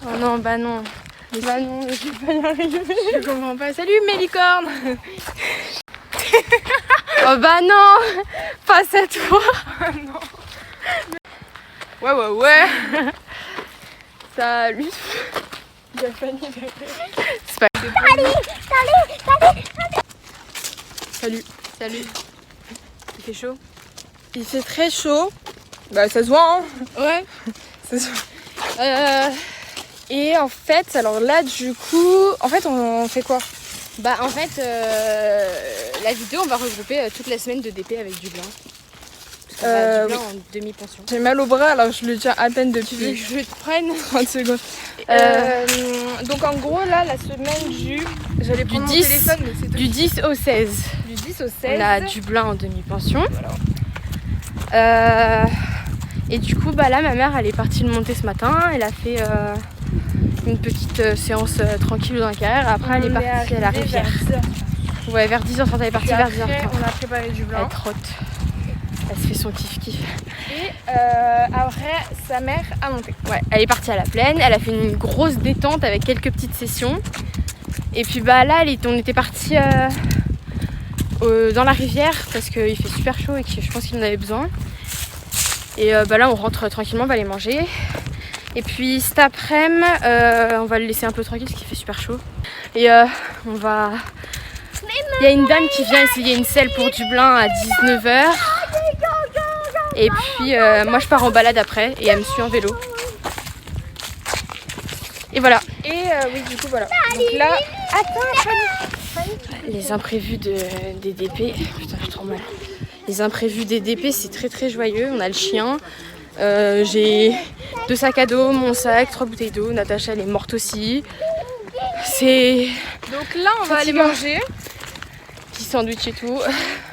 Oh non, bah non. Bah non, je vais pas y arriver. Je comprends pas. Salut mes licornes. Oh bah non. Face à toi. Non. Ouais. Salut. Il a failli c'est pas grave. Salut. Il fait chaud? Il fait très chaud. Bah ça se voit hein. Ouais. Ça se voit. Et en fait, alors là du coup, en fait on fait quoi? Bah en fait, la vidéo on va regrouper toute la semaine de DP avec Dublin. Parce qu'on va à Dublin en demi-pension. J'ai mal au bras alors je le tiens à peine Tu veux depuis que je te prenne 30 secondes. Donc en gros là, la semaine j'allais prendre mon téléphone mais c'est du 10 au 16. Du 10 au 16. On a Dublin en demi-pension. Voilà. Et du coup, bah là, ma mère, elle est partie le monter ce matin. Elle a fait une petite séance tranquille dans la carrière. Après, elle est partie à la rivière. Ouais, vers 10h30, elle est partie vers 10h30. On a préparé du blanc. Elle trotte. Elle se fait son kiff-kiff. Et après, sa mère a monté. Ouais, elle est partie à la plaine. Elle a fait une grosse détente avec quelques petites sessions. Et puis bah là, on était partis dans la rivière parce qu'il fait super chaud et que je pense qu'il en avait besoin. Et bah là, on rentre tranquillement, on va aller manger. Et puis cet après-midi, on va le laisser un peu tranquille parce qu'il fait super chaud. Et on va... Il y a une dame qui vient essayer une selle pour Dublin à 19h. Et puis moi je pars en balade après et elle me suit en vélo. Et voilà. Et oui, du coup, voilà. Donc là, attends, Les imprévus des DP. Putain, j'ai trop mal. Les imprévus des DP, c'est très très joyeux. On a le chien. J'ai 2 sacs à dos, mon sac, 3 bouteilles d'eau. Natacha, elle est morte aussi. C'est... Donc là, on va aller manger. Petit sandwich et tout.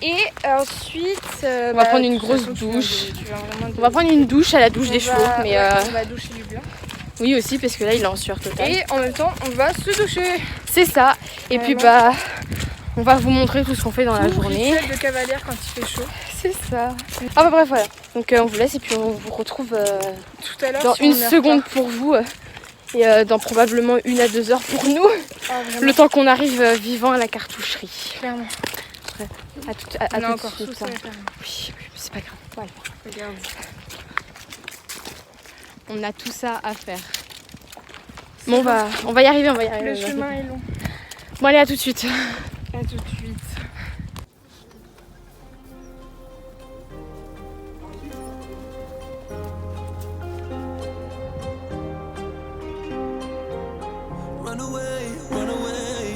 Et ensuite, on va prendre une grosse douche. On va prendre une douche à la douche des chevaux. Mais on va doucher du blanc. oui aussi parce que là il est en sueur totale. Et en même temps on va se doucher. C'est ça. Et puis bah on va vous montrer tout ce qu'on fait dans la journée. Rituel de cavalière quand il fait chaud. C'est ça. Ah bah bref voilà. Donc on vous laisse et puis on vous retrouve tout à l'heure dans une seconde pour vous. Et dans probablement 1 à 2 heures pour nous. Le temps qu'on arrive vivant à la cartoucherie. Clairement. Ouais. À tout encore de suite. sous, Oui, c'est pas grave. Voilà. Regarde. On a tout ça à faire. Bon, on va y arriver, Le chemin est long. Bon, allez, à tout de suite. À tout de suite. Run away,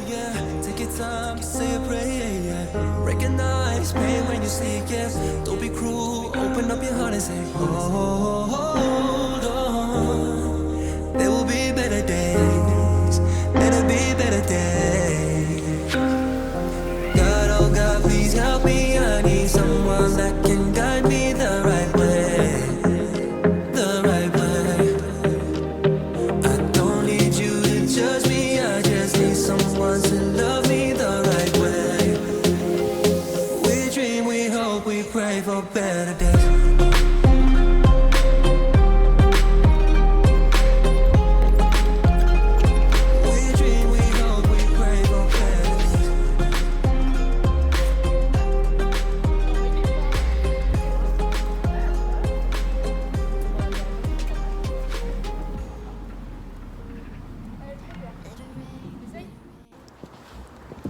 yeah. Take your time, say a prayer, yeah. Recognize pain when you see it, yeah. Don't be cruel, open up your heart and say, hold on. There will be better days, better be better days. God, oh God, please help me. I need someone that can guide me the right way. The right way. I don't need you to judge me. I just need someone to love me the right way. We dream, we hope, we pray for better days.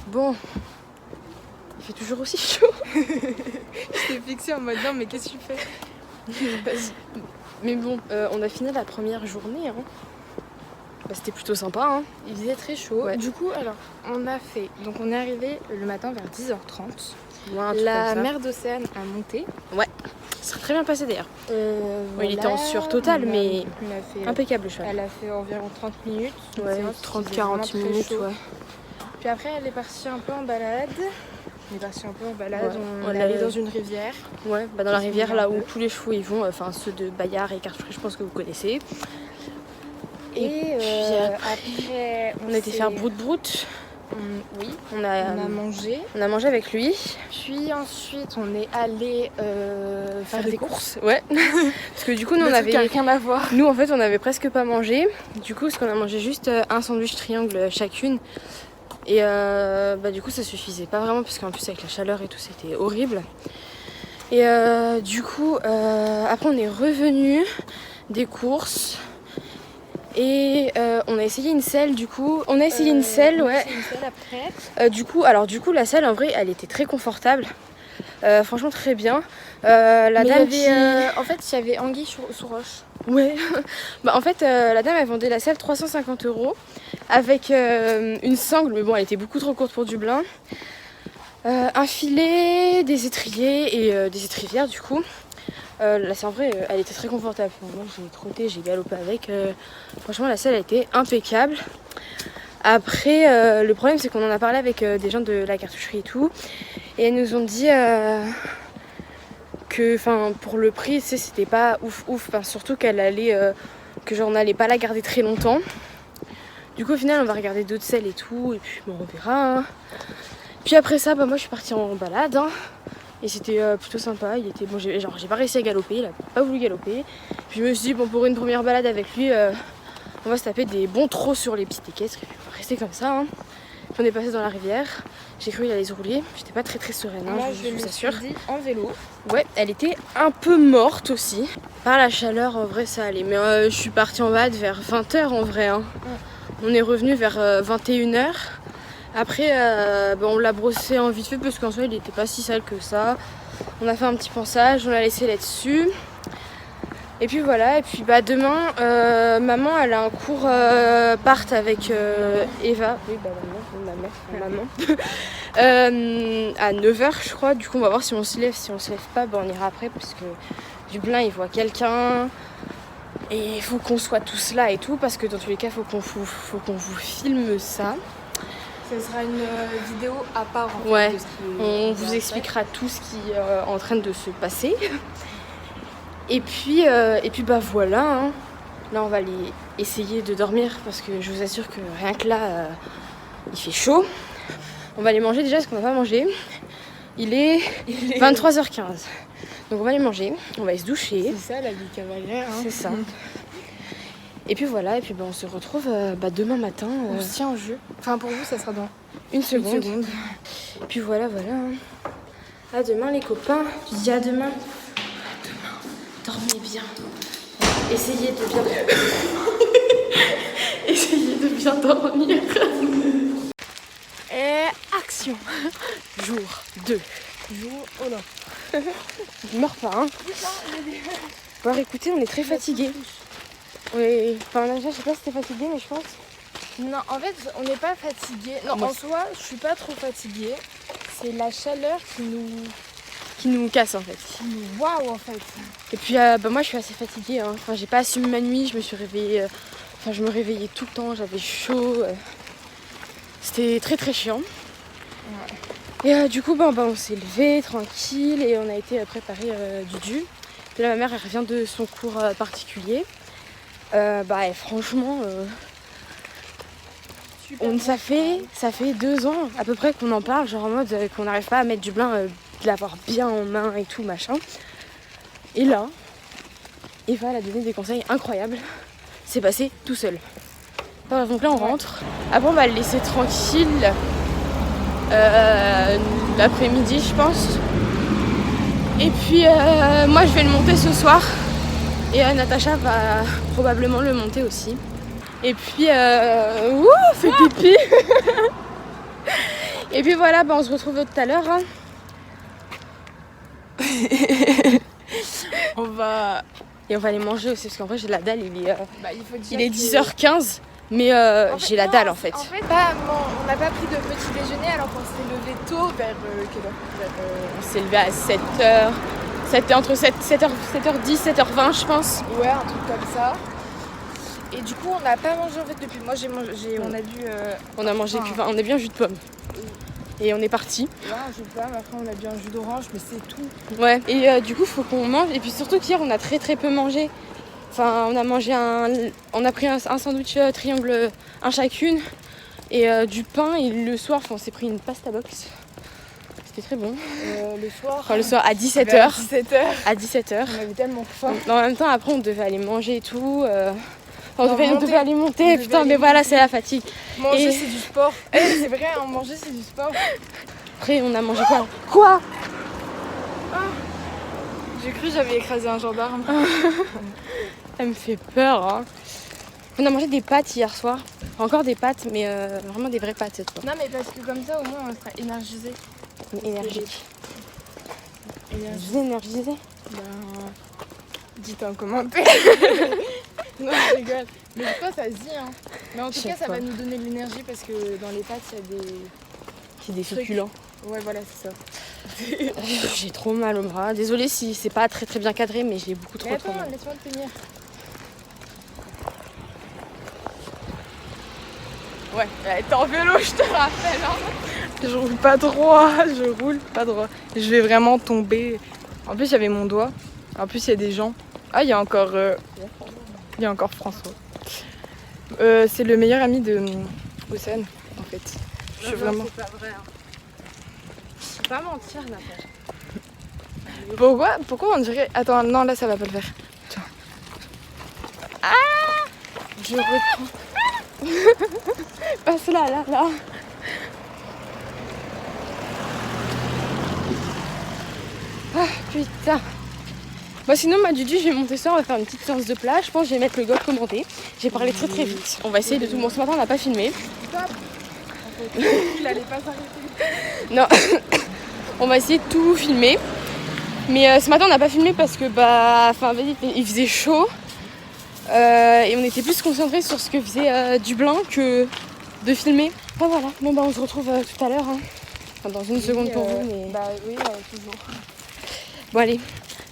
Bon, il fait toujours aussi chaud. Je t'ai fixé en mode non, mais qu'est-ce que tu fais? Mais bon, on a fini la première journée. Hein. Bah, c'était plutôt sympa. Hein. Il faisait très chaud. Ouais. Du coup, alors, on a fait. Donc, on est arrivé le matin vers 10h30. Ouais, la mer d'Océane a monté. Ouais, ça s'est très bien passé d'ailleurs. Voilà. Il était en sueur totale, mais on a fait, impeccable le cheval. Elle a fait environ 30 minutes. Ouais, 30-40 minutes, ouais. Puis après, elle est partie un peu en balade. On est parti un peu en balade. Ouais. On est allé dans une rivière. Ouais, bah dans la rivière là où tous les chevaux ils vont, enfin ceux de Bayard et Cartoucherie, je pense que vous connaissez. Et puis après, on a été faire broute-broute. Oui, On on a mangé. mangé avec lui. Puis ensuite, on est allé faire des courses. Ouais. Parce que du coup, nous, Le on truc qui a avait... rien à voir. Nous, en fait, on avait presque pas mangé. Du coup, parce qu'on a mangé juste un sandwich triangle chacune. Et du coup, ça suffisait pas vraiment, parce qu'en plus, avec la chaleur et tout, c'était horrible. Et du coup, après, on est revenu des courses. Et on a essayé une selle, du coup. On a essayé une selle, ouais. Une selle après. Du coup, la selle, en vrai, elle était très confortable. Franchement, très bien. La Mais dame il y avait, en fait, il y avait anguille sous roche. Ouais. En fait, la dame, elle vendait la selle 350 € avec une sangle, mais bon, elle était beaucoup trop courte pour Dublin. Un filet, des étriers et des étrivières, du coup. La selle, en vrai, elle était très confortable. Moi, j'ai trotté, j'ai galopé avec. Franchement, la selle a été impeccable. Après, le problème, c'est qu'on en a parlé avec des gens de la cartoucherie et tout. Et elles nous ont dit que pour le prix, tu sais, c'était pas ouf. Surtout qu'elle allait, que genre on n'allait pas la garder très longtemps. Du coup, au final, on va regarder d'autres selles et tout. Et puis, bon, on verra. Hein. Puis après ça, moi, je suis partie en balade. Hein. Et c'était plutôt sympa. Il était bon, j'ai pas réussi à galoper. Il a pas voulu galoper. Puis je me suis dit, bon, pour une première balade avec lui, on va se taper des bons trot sur les petites équestres. Et puis on va rester comme ça. Hein. Puis on est passé dans la rivière. J'ai cru qu'il allait se rouler. J'étais pas très sereine, hein, Moi, je vous assure. dit en vélo. Ouais, elle était un peu morte aussi. Par la chaleur, en vrai, ça allait. Mais je suis partie en balade vers 20h en vrai. Hein. On est revenu vers 21h. Après, on l'a brossé en vite fait parce qu'en soi, il était pas si sale que ça. On a fait un petit pansage, on l'a laissé là-dessus. Et puis voilà, et puis demain, maman, elle a un cours part avec Eva. Oui, maman. À 9h, je crois. Du coup, on va voir si on se lève. Si on se lève pas, on ira après parce que Dublin, il voit quelqu'un. Et il faut qu'on soit tous là et tout, parce que dans tous les cas, faut qu'on vous filme ça. Ce sera une vidéo à part. En fait, Ouais, de ce qui on vous expliquera tout ce qui est en train de se passer. Et puis voilà. Hein. Là, on va aller essayer de dormir parce que je vous assure que rien que là, il fait chaud. On va aller manger déjà parce qu'on n'a pas mangé. Il est 23h15. Donc on va aller manger, on va aller se doucher. C'est ça la vie cavalière. Hein. C'est ça. Et puis voilà, et puis on se retrouve demain matin. On se tient en jeu. Enfin pour vous ça sera dans une seconde. Et puis voilà. Hein. À demain les copains. Je dis à demain. À demain. Dormez bien. Essayez de bien. Essayez de bien dormir. Et action. Jour 2. Oh là. Je meurs pas, hein. Alors écoutez, on est très fatigués. Oui, je sais pas si t'es fatiguée, mais je pense. Non, en fait, on n'est pas fatigué. Non, en soi, je suis pas trop fatiguée. C'est la chaleur qui nous casse en fait. Qui nous waouh en fait. Et puis moi je suis assez fatiguée. Hein. Enfin, j'ai pas assumé ma nuit, je me suis réveillée. Je me réveillais tout le temps, j'avais chaud. C'était très chiant. Ouais. Et du coup, on s'est levé tranquille et on a été préparer Dudu. Puis là, ma mère elle revient de son cours particulier. Et franchement, ça fait 2 ans à peu près qu'on en parle, genre en mode qu'on n'arrive pas à mettre Dublin, de l'avoir bien en main et tout machin. Et là, Eva elle a donné des conseils incroyables. C'est passé tout seul. Donc là on rentre. Après on va le laisser tranquille l'après-midi je pense. Et puis moi je vais le monter ce soir. Et Natacha va probablement le monter aussi. Et puis, fait pipi. Et puis voilà, on se retrouve tout à l'heure. Hein. on va aller manger aussi, parce qu'en vrai j'ai la dalle, il est 10h15. Mais j'ai la dalle en fait. En fait, on n'a pas pris de petit déjeuner alors qu'on s'est levé tôt vers quelle heure? On s'est levé à 7h. Entre 7h10, 7h20 je pense. Ouais, un truc comme ça. Et du coup on n'a pas mangé en fait depuis. Moi on a bu un jus de pomme. Et on est parti. Ouais, un jus de pomme, après on a bu un jus d'orange, mais c'est tout. Ouais, et du coup faut qu'on mange. Et puis surtout qu'hier on a très peu mangé. Enfin on a pris un sandwich triangle, un chacune. Et du pain, et le soir, on s'est pris une pasta box. C'était très bon. Le soir. Enfin, le soir à 17h. À 17h. À 17h. On avait tellement faim. En même temps, après, on devait aller manger et tout. On Non, devait monter. aller monter. On Putain, devait mais aller voilà, monter. c'est la fatigue. Manger, Et- c'est du sport. C'est vrai, hein, manger, c'est du sport. Après, on a mangé quoi? Quoi? J'ai cru que j'avais écrasé un gendarme. Elle me fait peur. Hein. On a mangé des pâtes hier soir. Encore des pâtes, mais vraiment des vraies pâtes cette fois. Non, mais parce que comme ça, au moins, on sera énergisé. Énergique. Énergisé. Dites en commentaire. Non, je rigole. Mais je pense que ça se dit. Hein. Mais en tout Je sais cas, ça pas. va nous donner de l'énergie parce que dans les pâtes, il y a des. C'est des succulents. Ouais, voilà, c'est ça. J'ai trop mal au bras. Désolée si c'est pas très très bien cadré, mais j'ai beaucoup Mais trop attends, mal. laisse-moi le tenir. Ouais, t'es en vélo, je te rappelle. Hein. Je roule pas droit, Je vais vraiment tomber. En plus, il y avait mon doigt. En plus, il y a des gens. Ah, il y a encore François. C'est le meilleur ami de Océane, en fait. Je suis vraiment. C'est pas vrai. Hein. Faut pas mentir, Natasha. Pourquoi on dirait. Attends, non, là, ça va pas le faire. Je reprends. Passe là. Ah putain. Bah sinon ma Dudu, je vais monter ça, on va faire une petite séance de plage. Je pense que je vais mettre le go commenté. J'ai parlé très très vite. On va essayer de tout. Bon, ce matin on n'a pas filmé. Il allait pas s'arrêter. Non. On va essayer de tout filmer. Mais ce matin on n'a pas filmé parce que il faisait chaud. Et on était plus concentrés sur ce que faisait Dublin que de filmer. Enfin voilà, bon bah on se retrouve tout à l'heure. Hein. Enfin, dans une seconde pour vous. Mais... Bah oui, toujours. Bon allez,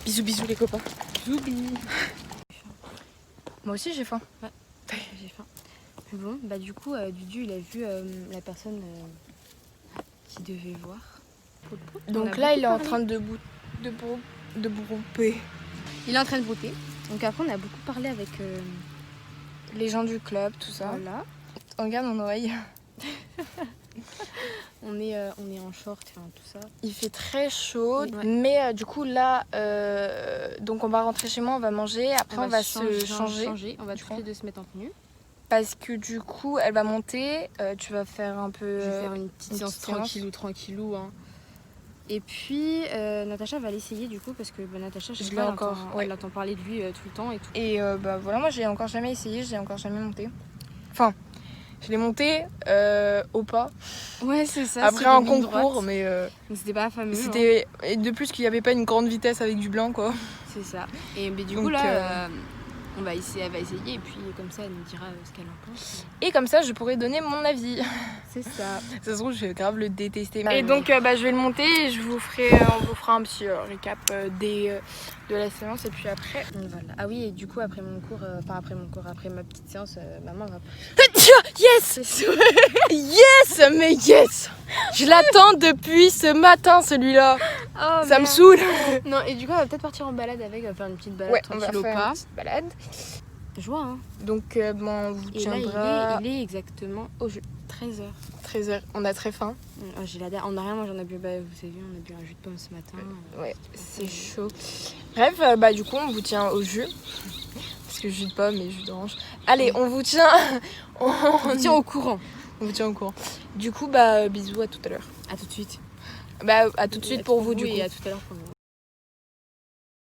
bisous les copains. Bisous. Moi aussi, j'ai faim. J'ai faim. Bon, bah du coup, Dudu il a vu la personne qui devait voir. Donc là, il est en train de brouper. Il est en train de brouter. Donc après on a beaucoup parlé avec Les gens du club, tout ça. voilà. Regarde mon oreille. On est en short, enfin tout ça. Il fait très chaud, Ouais. mais du coup là, donc on va rentrer chez moi, on va manger, après on va se changer. On va du toutes coup. les deux se mettre en tenue. Parce que du coup, elle va monter, tu vas faire un peu... Je vais faire une petite séance tranquillou. Hein. Et puis Natacha va l'essayer du coup parce que Natacha, je sais Je pas, l'ai elle encore, entend- ouais. elle entend parler de lui tout le temps et tout. Et bah voilà, moi j'ai encore jamais essayé, j'ai encore jamais monté. Enfin, je l'ai monté au pas, Ouais, c'est ça. après un concours, mais c'était pas fameux. c'était... Et de plus qu'il n'y avait pas une grande vitesse avec du blanc, quoi. C'est ça. Et mais du Donc, coup là, elle va essayer et puis comme ça elle nous dira ce qu'elle en pense. Et comme ça, je pourrais donner mon avis. C'est ça. Ça se trouve, je vais grave le détester. Ah, Et oui. donc, je vais le monter et on vous fera un petit récap de la séance. Et puis après... Voilà. Ah oui, et du coup après mon cours, après ma petite séance, maman va. Yes. Yes, mais yes. Je l'attends depuis ce matin, celui-là. Oh, Ça me saoule. Non, et du coup, on va peut-être partir en balade avec, on va faire une petite balade Ouais, on va tranquille au faire pas. une petite balade. Joie, hein. Donc, on vous Et là, tiendra il est exactement 13h. 13h. On a très faim. J'ai la dalle. On a rien mangé, on a bu, vous avez vu, on a bu un jus de pomme ce matin. Ouais, c'est chaud. Bref, du coup, on vous tient au jus. Parce que jus de pomme et jus d'orange. Allez, on vous tient. On vous tient au courant. On vous tient au courant. Du coup, bisous, à tout à l'heure. À tout de suite. À tout de suite pour vous, du coup. Et à tout à l'heure pour nous.